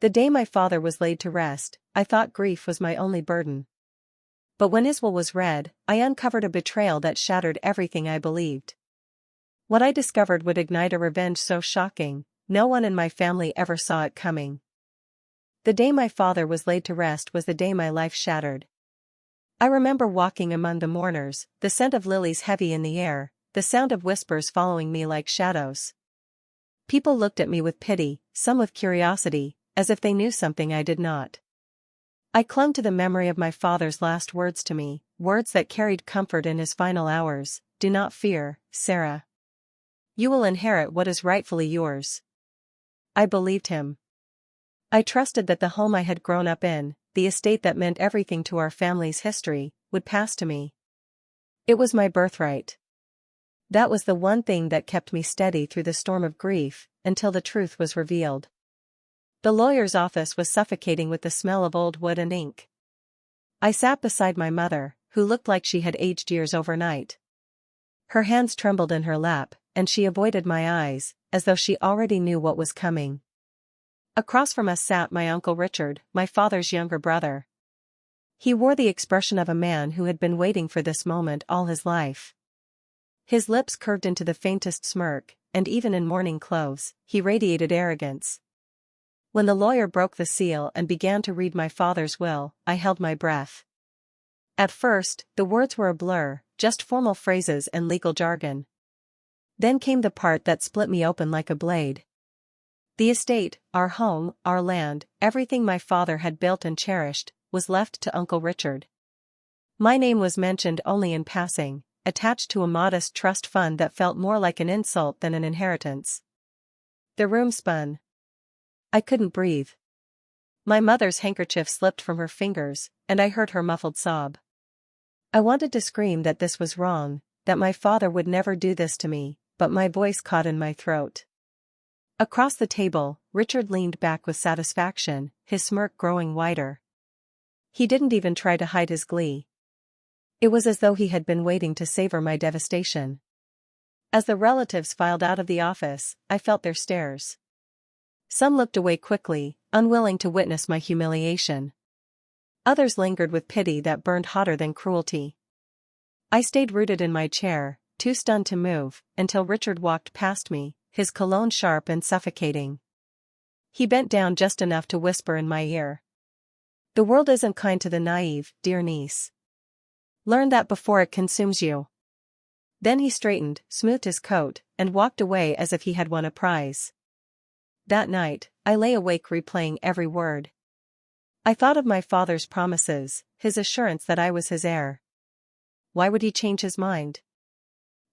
The day my father was laid to rest, I thought grief was my only burden. But when his will was read, I uncovered a betrayal that shattered everything I believed. What I discovered would ignite a revenge so shocking, no one in my family ever saw it coming. The day my father was laid to rest was the day my life shattered. I remember walking among the mourners, the scent of lilies heavy in the air, the sound of whispers following me like shadows. People looked at me with pity, some with curiosity, as if they knew something I did not. I clung to the memory of my father's last words to me, words that carried comfort in his final hours. "Do not fear, Sarah. You will inherit what is rightfully yours." I believed him. I trusted that the home I had grown up in, the estate that meant everything to our family's history, would pass to me. It was my birthright. That was the one thing that kept me steady through the storm of grief, until the truth was revealed. The lawyer's office was suffocating with the smell of old wood and ink. I sat beside my mother, who looked like she had aged years overnight. Her hands trembled in her lap, and she avoided my eyes, as though she already knew what was coming. Across from us sat my Uncle Richard, my father's younger brother. He wore the expression of a man who had been waiting for this moment all his life. His lips curved into the faintest smirk, and even in mourning clothes, he radiated arrogance. When the lawyer broke the seal and began to read my father's will, I held my breath. At first, the words were a blur, just formal phrases and legal jargon. Then came the part that split me open like a blade. The estate, our home, our land, everything my father had built and cherished, was left to Uncle Richard. My name was mentioned only in passing, attached to a modest trust fund that felt more like an insult than an inheritance. The room spun. I couldn't breathe. My mother's handkerchief slipped from her fingers, and I heard her muffled sob. I wanted to scream that this was wrong, that my father would never do this to me, but my voice caught in my throat. Across the table, Richard leaned back with satisfaction, his smirk growing wider. He didn't even try to hide his glee. It was as though he had been waiting to savor my devastation. As the relatives filed out of the office, I felt their stares. Some looked away quickly, unwilling to witness my humiliation. Others lingered with pity that burned hotter than cruelty. I stayed rooted in my chair, too stunned to move, until Richard walked past me, his cologne sharp and suffocating. He bent down just enough to whisper in my ear. "The world isn't kind to the naive, dear niece. Learn that before it consumes you." Then he straightened, smoothed his coat, and walked away as if he had won a prize. That night, I lay awake replaying every word. I thought of my father's promises, his assurance that I was his heir. Why would he change his mind?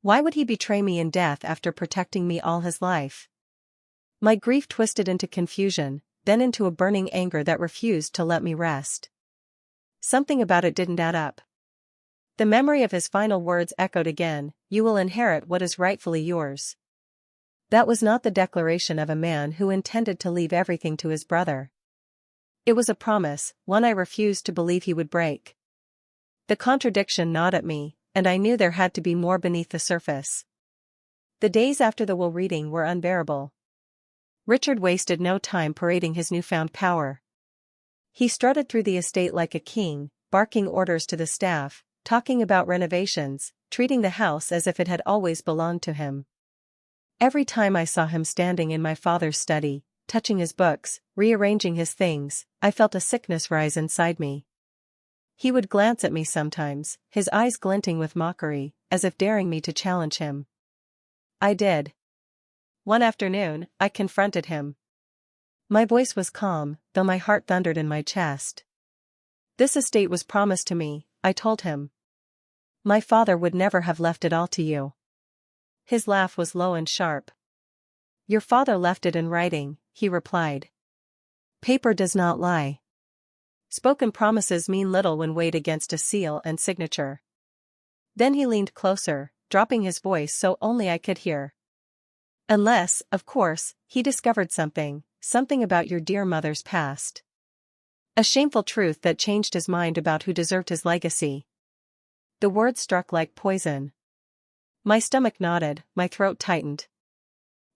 Why would he betray me in death after protecting me all his life? My grief twisted into confusion, then into a burning anger that refused to let me rest. Something about it didn't add up. The memory of his final words echoed again, "You will inherit what is rightfully yours." That was not the declaration of a man who intended to leave everything to his brother. It was a promise, one I refused to believe he would break. The contradiction gnawed at me, and I knew there had to be more beneath the surface. The days after the will reading were unbearable. Richard wasted no time parading his newfound power. He strutted through the estate like a king, barking orders to the staff, talking about renovations, treating the house as if it had always belonged to him. Every time I saw him standing in my father's study, touching his books, rearranging his things, I felt a sickness rise inside me. He would glance at me sometimes, his eyes glinting with mockery, as if daring me to challenge him. I did. One afternoon, I confronted him. My voice was calm, though my heart thundered in my chest. "This estate was promised to me," I told him. "My father would never have left it all to you." His laugh was low and sharp. "Your father left it in writing," he replied. "Paper does not lie. Spoken promises mean little when weighed against a seal and signature." Then he leaned closer, dropping his voice so only I could hear. "Unless, of course, he discovered something about your dear mother's past. A shameful truth that changed his mind about who deserved his legacy." The words struck like poison. My stomach knotted, my throat tightened.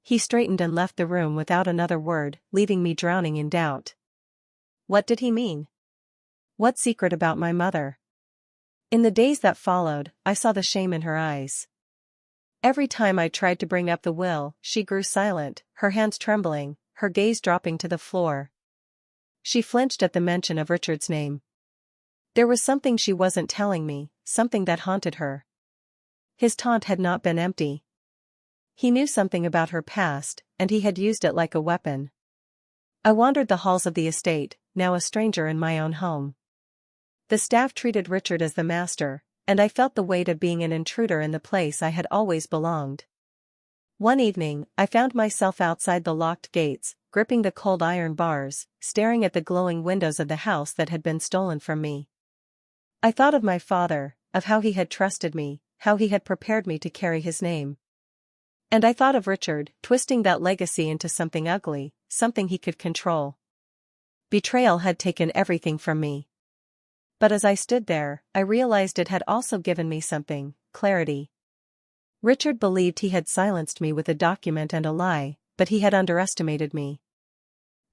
He straightened and left the room without another word, leaving me drowning in doubt. What did he mean? What secret about my mother? In the days that followed, I saw the shame in her eyes. Every time I tried to bring up the will, she grew silent, her hands trembling, her gaze dropping to the floor. She flinched at the mention of Richard's name. There was something she wasn't telling me, something that haunted her. His taunt had not been empty. He knew something about her past, and he had used it like a weapon. I wandered the halls of the estate, now a stranger in my own home. The staff treated Richard as the master, and I felt the weight of being an intruder in the place I had always belonged. One evening, I found myself outside the locked gates, gripping the cold iron bars, staring at the glowing windows of the house that had been stolen from me. I thought of my father, of how he had trusted me, how he had prepared me to carry his name. And I thought of Richard, twisting that legacy into something ugly, something he could control. Betrayal had taken everything from me. But as I stood there, I realized it had also given me something: clarity. Richard believed he had silenced me with a document and a lie, but he had underestimated me.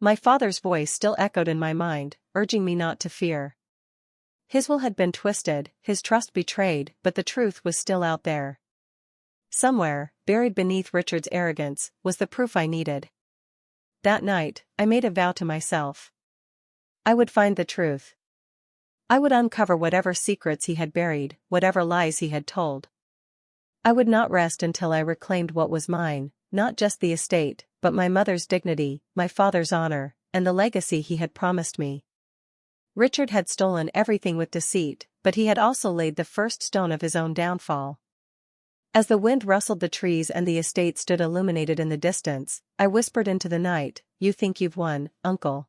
My father's voice still echoed in my mind, urging me not to fear. His will had been twisted, his trust betrayed, but the truth was still out there. Somewhere, buried beneath Richard's arrogance, was the proof I needed. That night, I made a vow to myself. I would find the truth. I would uncover whatever secrets he had buried, whatever lies he had told. I would not rest until I reclaimed what was mine, not just the estate, but my mother's dignity, my father's honor, and the legacy he had promised me. Richard had stolen everything with deceit, but he had also laid the first stone of his own downfall. As the wind rustled the trees and the estate stood illuminated in the distance, I whispered into the night, "You think you've won, Uncle.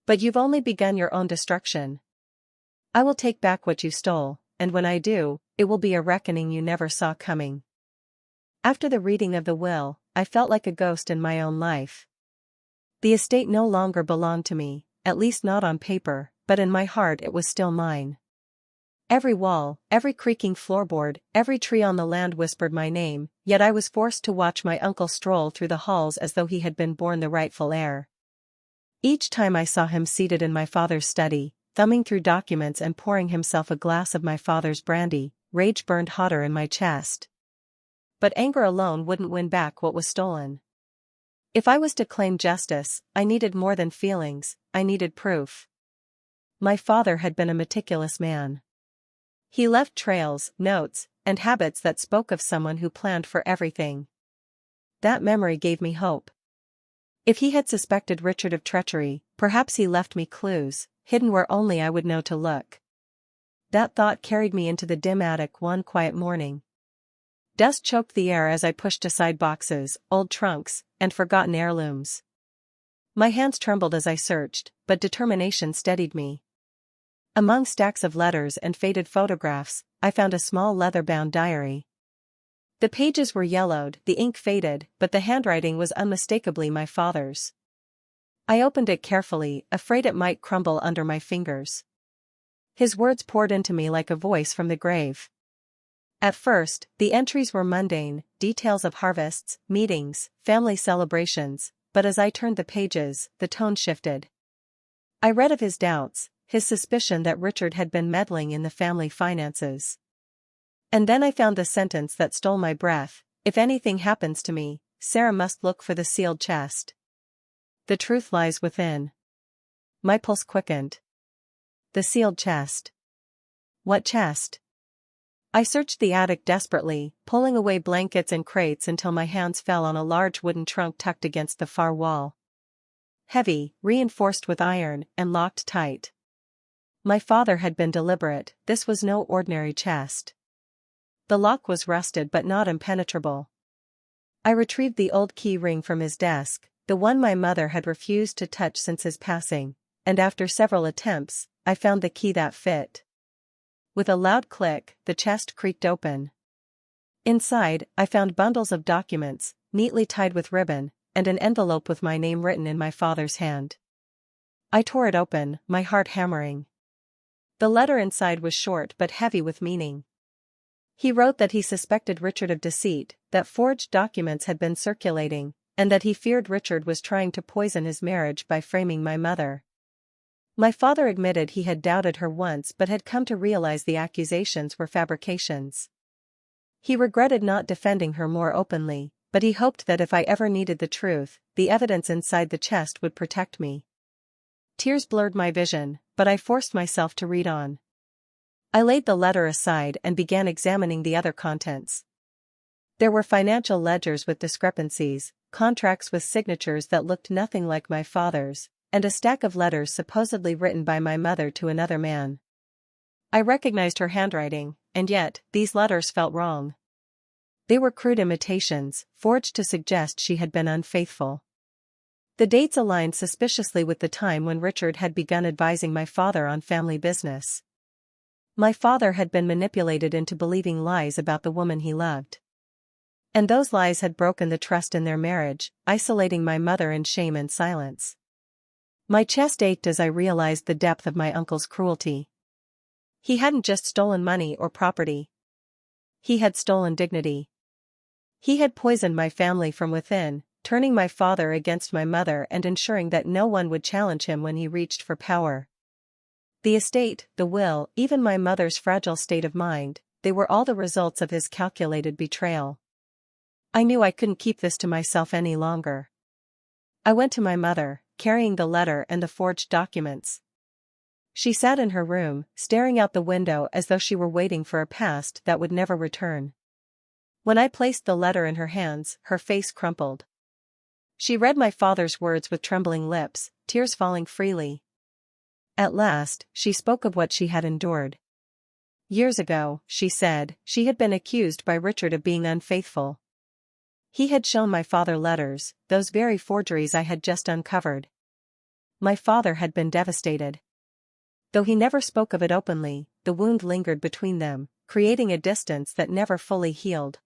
But you've only begun your own destruction. I will take back what you stole, and when I do, it will be a reckoning you never saw coming." After the reading of the will, I felt like a ghost in my own life. The estate no longer belonged to me, at least not on paper, but in my heart it was still mine. Every wall, every creaking floorboard, every tree on the land whispered my name, yet I was forced to watch my uncle stroll through the halls as though he had been born the rightful heir. Each time I saw him seated in my father's study, thumbing through documents and pouring himself a glass of my father's brandy, rage burned hotter in my chest. But anger alone wouldn't win back what was stolen. If I was to claim justice, I needed more than feelings, I needed proof. My father had been a meticulous man. He left trails, notes, and habits that spoke of someone who planned for everything. That memory gave me hope. If he had suspected Richard of treachery, perhaps he left me clues, hidden where only I would know to look. That thought carried me into the dim attic one quiet morning. Dust choked the air as I pushed aside boxes, old trunks, and forgotten heirlooms. My hands trembled as I searched, but determination steadied me. Among stacks of letters and faded photographs, I found a small leather-bound diary. The pages were yellowed, the ink faded, but the handwriting was unmistakably my father's. I opened it carefully, afraid it might crumble under my fingers. His words poured into me like a voice from the grave. At first, the entries were mundane, details of harvests, meetings, family celebrations, but as I turned the pages, the tone shifted. I read of his doubts, his suspicion that Richard had been meddling in the family finances. And then I found the sentence that stole my breath: "If anything happens to me, Sarah must look for the sealed chest. The truth lies within." My pulse quickened. The sealed chest. What chest? I searched the attic desperately, pulling away blankets and crates until my hands fell on a large wooden trunk tucked against the far wall. Heavy, reinforced with iron, and locked tight. My father had been deliberate, this was no ordinary chest. The lock was rusted but not impenetrable. I retrieved the old key ring from his desk, the one my mother had refused to touch since his passing, and after several attempts, I found the key that fit. With a loud click, the chest creaked open. Inside, I found bundles of documents, neatly tied with ribbon, and an envelope with my name written in my father's hand. I tore it open, my heart hammering. The letter inside was short but heavy with meaning. He wrote that he suspected Richard of deceit, that forged documents had been circulating, and that he feared Richard was trying to poison his marriage by framing my mother. My father admitted he had doubted her once but had come to realize the accusations were fabrications. He regretted not defending her more openly, but he hoped that if I ever needed the truth, the evidence inside the chest would protect me. Tears blurred my vision, but I forced myself to read on. I laid the letter aside and began examining the other contents. There were financial ledgers with discrepancies, contracts with signatures that looked nothing like my father's, and a stack of letters supposedly written by my mother to another man. I recognized her handwriting, and yet, these letters felt wrong. They were crude imitations, forged to suggest she had been unfaithful. The dates aligned suspiciously with the time when Richard had begun advising my father on family business. My father had been manipulated into believing lies about the woman he loved. And those lies had broken the trust in their marriage, isolating my mother in shame and silence. My chest ached as I realized the depth of my uncle's cruelty. He hadn't just stolen money or property. He had stolen dignity. He had poisoned my family from within, turning my father against my mother and ensuring that no one would challenge him when he reached for power. The estate, the will, even my mother's fragile state of mind, they were all the results of his calculated betrayal. I knew I couldn't keep this to myself any longer. I went to my mother, carrying the letter and the forged documents. She sat in her room, staring out the window as though she were waiting for a past that would never return. When I placed the letter in her hands, her face crumpled. She read my father's words with trembling lips, tears falling freely. At last, she spoke of what she had endured. Years ago, she said, she had been accused by Richard of being unfaithful. He had shown my father letters, those very forgeries I had just uncovered. My father had been devastated. Though he never spoke of it openly, the wound lingered between them, creating a distance that never fully healed.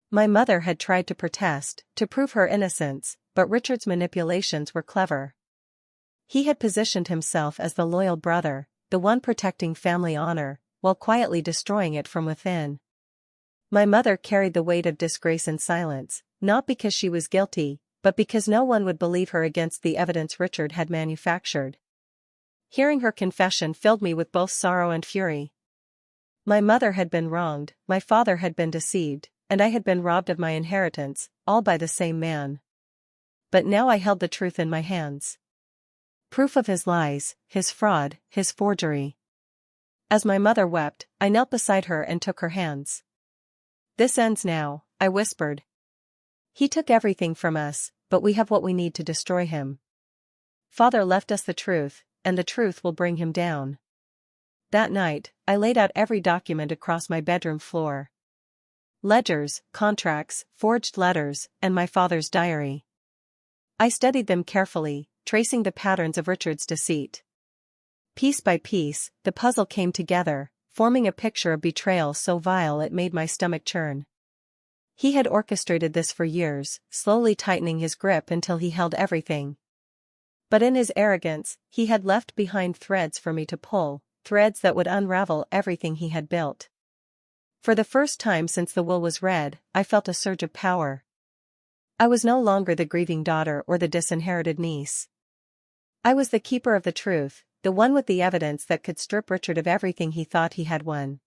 My mother had tried to protest, to prove her innocence, but Richard's manipulations were clever. He had positioned himself as the loyal brother, the one protecting family honor, while quietly destroying it from within. My mother carried the weight of disgrace in silence, not because she was guilty, but because no one would believe her against the evidence Richard had manufactured. Hearing her confession filled me with both sorrow and fury. My mother had been wronged, my father had been deceived, and I had been robbed of my inheritance, all by the same man. But now I held the truth in my hands. Proof of his lies, his fraud, his forgery. As my mother wept, I knelt beside her and took her hands. "This ends now," I whispered. "He took everything from us, but we have what we need to destroy him. Father left us the truth, and the truth will bring him down." That night, I laid out every document across my bedroom floor. Ledgers, contracts, forged letters, and my father's diary. I studied them carefully, tracing the patterns of Richard's deceit. Piece by piece, the puzzle came together, forming a picture of betrayal so vile it made my stomach churn. He had orchestrated this for years, slowly tightening his grip until he held everything. But in his arrogance, he had left behind threads for me to pull, threads that would unravel everything he had built. For the first time since the will was read, I felt a surge of power. I was no longer the grieving daughter or the disinherited niece. I was the keeper of the truth, the one with the evidence that could strip Richard of everything he thought he had won.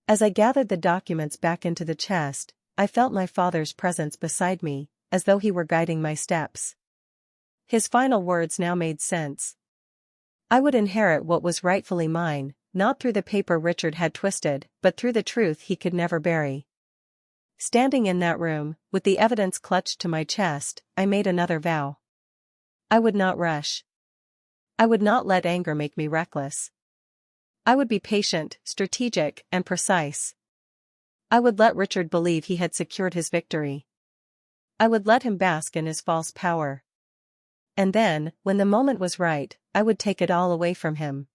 As I gathered the documents back into the chest, I felt my father's presence beside me, as though he were guiding my steps. His final words now made sense. I would inherit what was rightfully mine, not through the paper Richard had twisted, but through the truth he could never bury. Standing in that room, with the evidence clutched to my chest, I made another vow. I would not rush. I would not let anger make me reckless. I would be patient, strategic, and precise. I would let Richard believe he had secured his victory. I would let him bask in his false power. And then, when the moment was right, I would take it all away from him.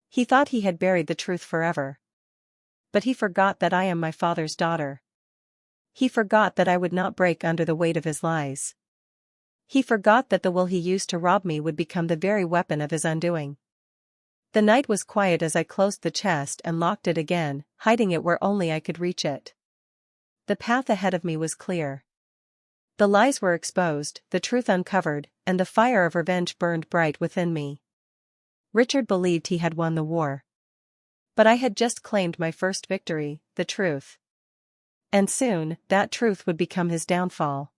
He thought he had buried the truth forever. But he forgot that I am my father's daughter. He forgot that I would not break under the weight of his lies. He forgot that the will he used to rob me would become the very weapon of his undoing. The night was quiet as I closed the chest and locked it again, hiding it where only I could reach it. The path ahead of me was clear. The lies were exposed, the truth uncovered, and the fire of revenge burned bright within me. Richard believed he had won the war. But I had just claimed my first victory, the truth. And soon, that truth would become his downfall.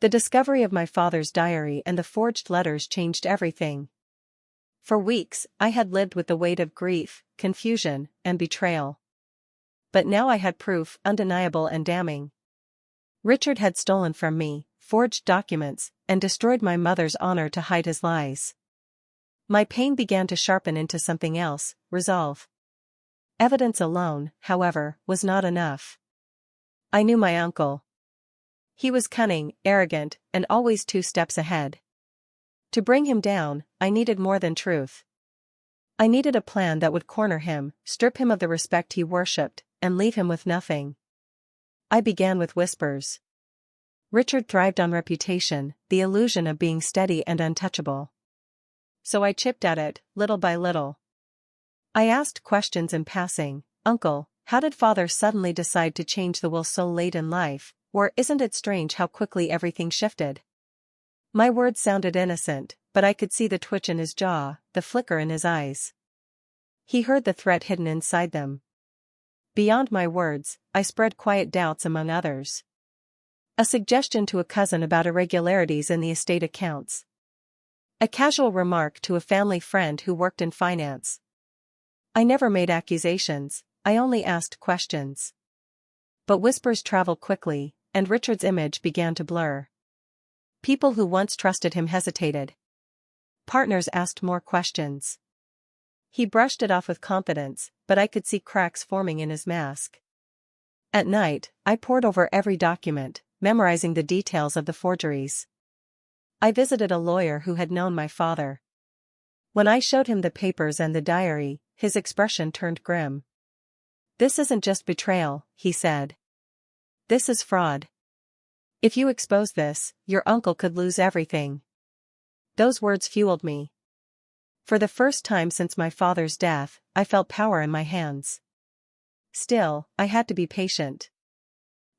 The discovery of my father's diary and the forged letters changed everything. For weeks, I had lived with the weight of grief, confusion, and betrayal. But now I had proof, undeniable and damning. Richard had stolen from me, forged documents, and destroyed my mother's honor to hide his lies. My pain began to sharpen into something else, resolve. Evidence alone, however, was not enough. I knew my uncle. He was cunning, arrogant, and always 2 steps ahead. To bring him down, I needed more than truth. I needed a plan that would corner him, strip him of the respect he worshipped, and leave him with nothing. I began with whispers. Richard thrived on reputation, the illusion of being steady and untouchable. So I chipped at it, little by little. I asked questions in passing. Uncle, how did father suddenly decide to change the will so late in life, or isn't it strange how quickly everything shifted? My words sounded innocent, but I could see the twitch in his jaw, the flicker in his eyes. He heard the threat hidden inside them. Beyond my words, I spread quiet doubts among others. A suggestion to a cousin about irregularities in the estate accounts. A casual remark to a family friend who worked in finance. I never made accusations, I only asked questions. But whispers traveled quickly, and Richard's image began to blur. People who once trusted him hesitated. Partners asked more questions. He brushed it off with confidence, but I could see cracks forming in his mask. At night, I pored over every document, memorizing the details of the forgeries. I visited a lawyer who had known my father. When I showed him the papers and the diary, his expression turned grim. "This isn't just betrayal," he said. "This is fraud. If you expose this, your uncle could lose everything." Those words fueled me. For the first time since my father's death, I felt power in my hands. Still, I had to be patient.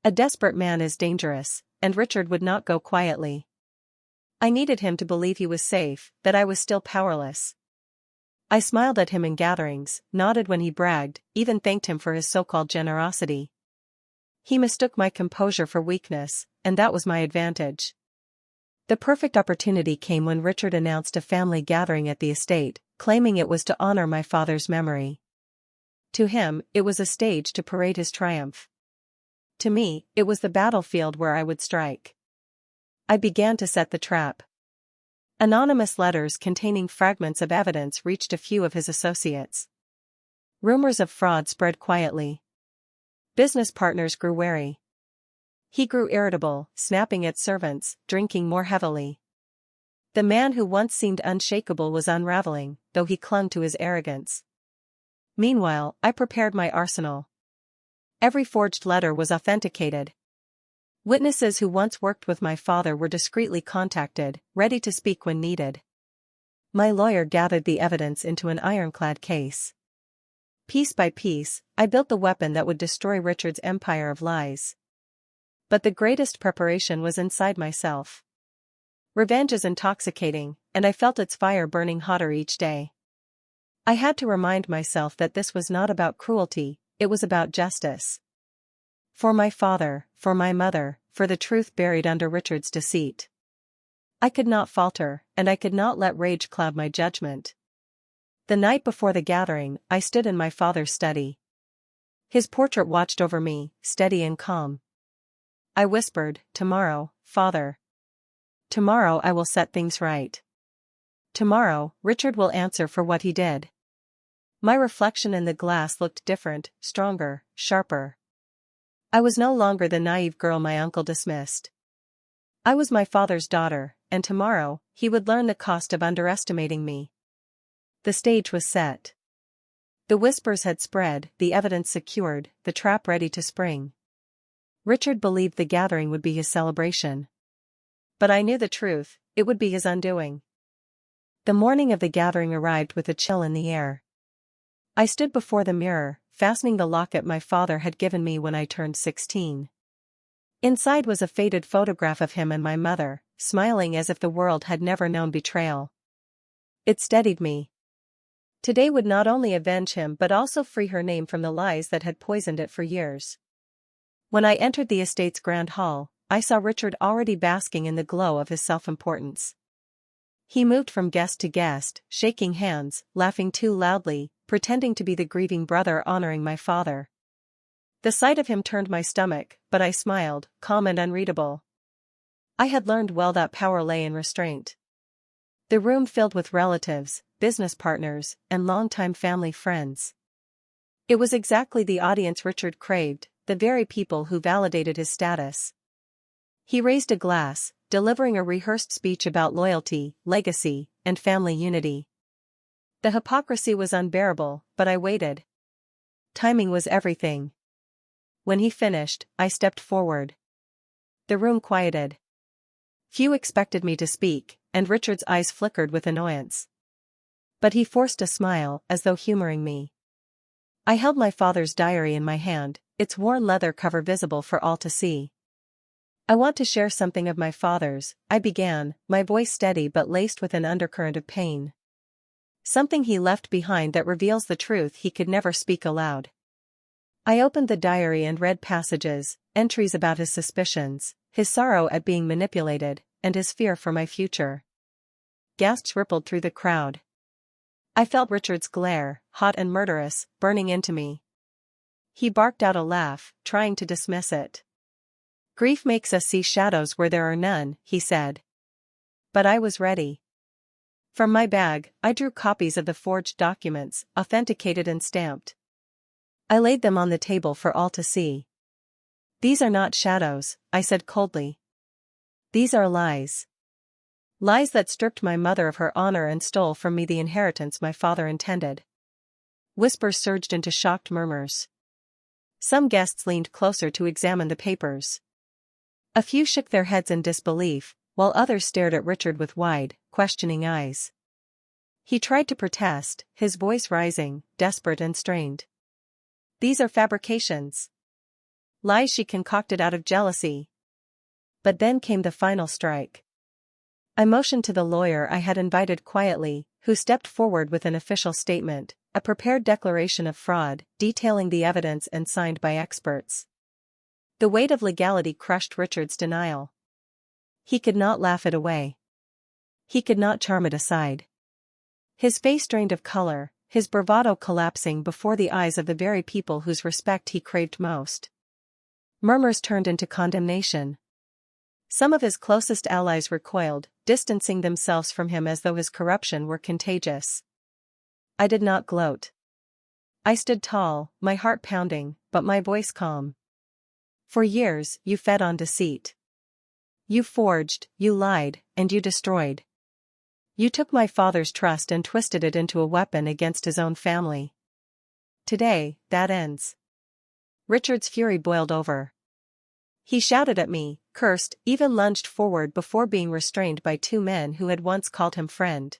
A desperate man is dangerous, and Richard would not go quietly. I needed him to believe he was safe, that I was still powerless. I smiled at him in gatherings, nodded when he bragged, even thanked him for his so-called generosity. He mistook my composure for weakness, and that was my advantage. The perfect opportunity came when Richard announced a family gathering at the estate, claiming it was to honor my father's memory. To him, it was a stage to parade his triumph. To me, it was the battlefield where I would strike. I began to set the trap. Anonymous letters containing fragments of evidence reached a few of his associates. Rumors of fraud spread quietly. Business partners grew wary. He grew irritable, snapping at servants, drinking more heavily. The man who once seemed unshakable was unraveling, though he clung to his arrogance. Meanwhile, I prepared my arsenal. Every forged letter was authenticated. Witnesses who once worked with my father were discreetly contacted, ready to speak when needed. My lawyer gathered the evidence into an ironclad case. Piece by piece, I built the weapon that would destroy Richard's empire of lies. But the greatest preparation was inside myself. Revenge is intoxicating, and I felt its fire burning hotter each day. I had to remind myself that this was not about cruelty, it was about justice. For my father, for my mother, for the truth buried under Richard's deceit. I could not falter, and I could not let rage cloud my judgment. The night before the gathering, I stood in my father's study. His portrait watched over me, steady and calm. I whispered, "Tomorrow, Father. Tomorrow I will set things right. Tomorrow, Richard will answer for what he did." My reflection in the glass looked different, stronger, sharper. I was no longer the naive girl my uncle dismissed. I was my father's daughter, and tomorrow, he would learn the cost of underestimating me. The stage was set. The whispers had spread, the evidence secured, the trap ready to spring. Richard believed the gathering would be his celebration. But I knew the truth, it would be his undoing. The morning of the gathering arrived with a chill in the air. I stood before the mirror, fastening the locket my father had given me when I turned 16. Inside was a faded photograph of him and my mother, smiling as if the world had never known betrayal. It steadied me. Today would not only avenge him but also free her name from the lies that had poisoned it for years. When I entered the estate's grand hall, I saw Richard already basking in the glow of his self-importance. He moved from guest to guest, shaking hands, laughing too loudly, pretending to be the grieving brother honoring my father. The sight of him turned my stomach, but I smiled, calm and unreadable. I had learned well that power lay in restraint. The room filled with relatives, business partners, and longtime family friends. It was exactly the audience Richard craved, the very people who validated his status. He raised a glass, delivering a rehearsed speech about loyalty, legacy, and family unity. The hypocrisy was unbearable, but I waited. Timing was everything. When he finished, I stepped forward. The room quieted. Few expected me to speak, and Richard's eyes flickered with annoyance. But he forced a smile, as though humoring me. I held my father's diary in my hand, its worn leather cover visible for all to see. I want to share something of my father's, I began, my voice steady but laced with an undercurrent of pain. Something he left behind that reveals the truth he could never speak aloud. I opened the diary and read passages, entries about his suspicions, his sorrow at being manipulated, and his fear for my future. Gasps rippled through the crowd. I felt Richard's glare, hot and murderous, burning into me. He barked out a laugh, trying to dismiss it. "Grief makes us see shadows where there are none," he said. But I was ready. From my bag, I drew copies of the forged documents, authenticated and stamped. I laid them on the table for all to see. "These are not shadows," I said coldly. "These are lies. Lies that stripped my mother of her honor and stole from me the inheritance my father intended." Whispers surged into shocked murmurs. Some guests leaned closer to examine the papers. A few shook their heads in disbelief, while others stared at Richard with wide, questioning eyes. He tried to protest, his voice rising, desperate and strained. "These are fabrications. Lies she concocted out of jealousy." But then came the final strike. I motioned to the lawyer I had invited quietly, who stepped forward with an official statement, a prepared declaration of fraud, detailing the evidence and signed by experts. The weight of legality crushed Richard's denial. He could not laugh it away. He could not charm it aside. His face drained of color, his bravado collapsing before the eyes of the very people whose respect he craved most. Murmurs turned into condemnation. Some of his closest allies recoiled, distancing themselves from him as though his corruption were contagious. I did not gloat. I stood tall, my heart pounding, but my voice calm. "For years, you fed on deceit. You forged, you lied, and you destroyed. You took my father's trust and twisted it into a weapon against his own family. Today, that ends." Richard's fury boiled over. He shouted at me, cursed, even lunged forward before being restrained by two men who had once called him friend.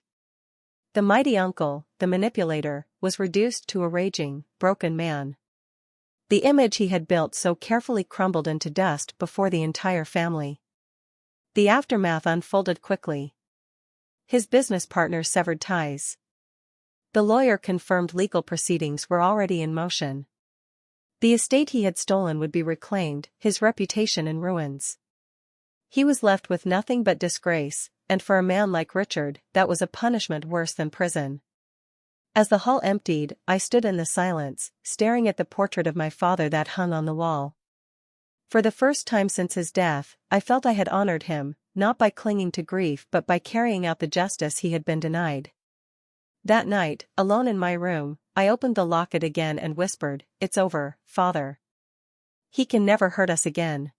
The mighty uncle, the manipulator, was reduced to a raging, broken man. The image he had built so carefully crumbled into dust before the entire family. The aftermath unfolded quickly. His business partners severed ties. The lawyer confirmed legal proceedings were already in motion. The estate he had stolen would be reclaimed, his reputation in ruins. He was left with nothing but disgrace, and for a man like Richard, that was a punishment worse than prison. As the hall emptied, I stood in the silence, staring at the portrait of my father that hung on the wall. For the first time since his death, I felt I had honored him, not by clinging to grief but by carrying out the justice he had been denied. That night, alone in my room, I opened the locket again and whispered, "It's over, Father. He can never hurt us again."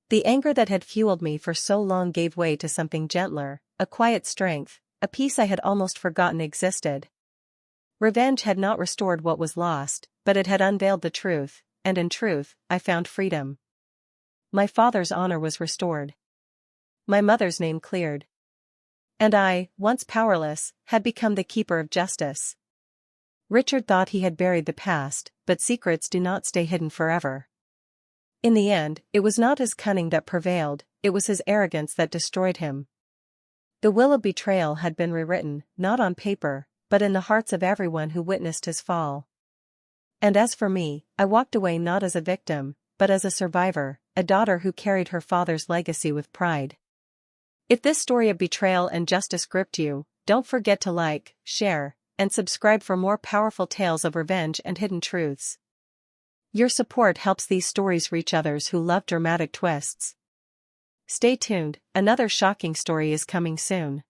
The anger that had fueled me for so long gave way to something gentler, a quiet strength, a peace I had almost forgotten existed. Revenge had not restored what was lost, but it had unveiled the truth, and in truth, I found freedom. My father's honor was restored. My mother's name cleared. And I, once powerless, had become the keeper of justice. Richard thought he had buried the past, but secrets do not stay hidden forever. In the end, it was not his cunning that prevailed, it was his arrogance that destroyed him. The will of betrayal had been rewritten, not on paper, but in the hearts of everyone who witnessed his fall. And as for me, I walked away not as a victim, but as a survivor, a daughter who carried her father's legacy with pride. If this story of betrayal and justice gripped you, don't forget to like, share, and subscribe for more powerful tales of revenge and hidden truths. Your support helps these stories reach others who love dramatic twists. Stay tuned, another shocking story is coming soon.